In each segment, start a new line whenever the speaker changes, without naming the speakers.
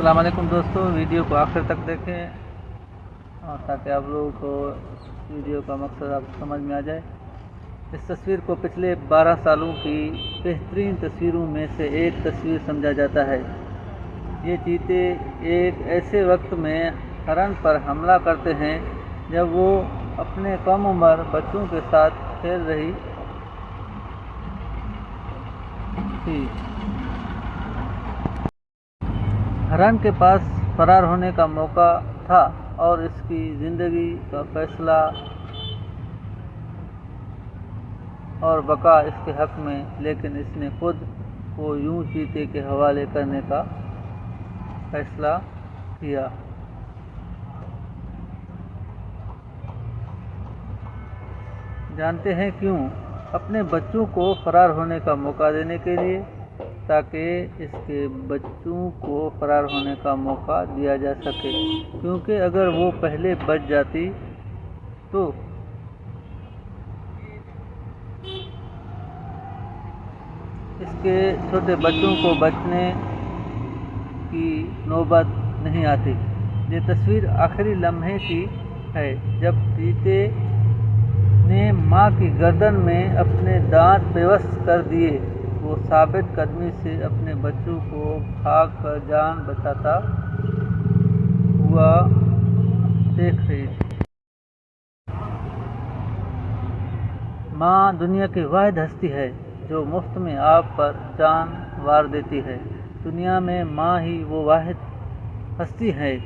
अस्सलाम वालेकुम दोस्तों, वीडियो को आखिर तक देखें और ताकि आप लोगों को वीडियो का मकसद आपको समझ में आ जाए। इस तस्वीर को पिछले 12 सालों की बेहतरीन तस्वीरों में से एक तस्वीर समझा जाता है। ये चीते एक ऐसे वक्त में हरन पर हमला करते हैं जब वो अपने कम उम्र बच्चों के साथ खेल रही थी। हरन के पास फरार होने का मौका था और इसकी ज़िंदगी का फैसला और बका इसके हक में, लेकिन इसने खुद को यूं चीते के हवाले करने का फैसला किया। जानते हैं क्यों? अपने बच्चों को फरार होने का मौका देने के लिए, ताकि इसके बच्चों को फरार होने का मौका दिया जा सके, क्योंकि अगर वो पहले बच जाती तो इसके छोटे बच्चों को बचने की नौबत नहीं आती। ये तस्वीर आखिरी लम्हे की है जब चीते ने माँ की गर्दन में अपने दांत बेबस कर दिए। वो साबित कदमी से अपने बच्चों को भाग कर जान बचाता हुआ देख रही थी। माँ दुनिया की वाहिद हस्ती है जो मुफ्त में आप पर जान वार देती है। दुनिया में माँ ही वो वाहिद हस्ती है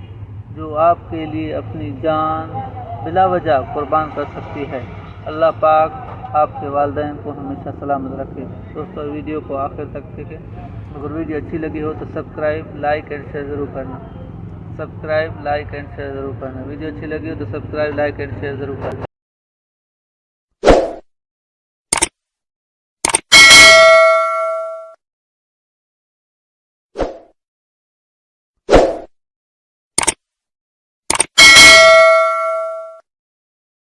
जो आपके लिए अपनी जान बिला वजह कुर्बान कर सकती है। अल्लाह पाक आपके वालिदैन को हमेशा सलामत रखे। दोस्तों, वीडियो को आखिर तक देखें। अगर वीडियो अच्छी लगी हो तो सब्सक्राइब, लाइक एंड शेयर ज़रूर करना। वीडियो अच्छी लगी हो तो सब्सक्राइब, लाइक एंड शेयर ज़रूर करना।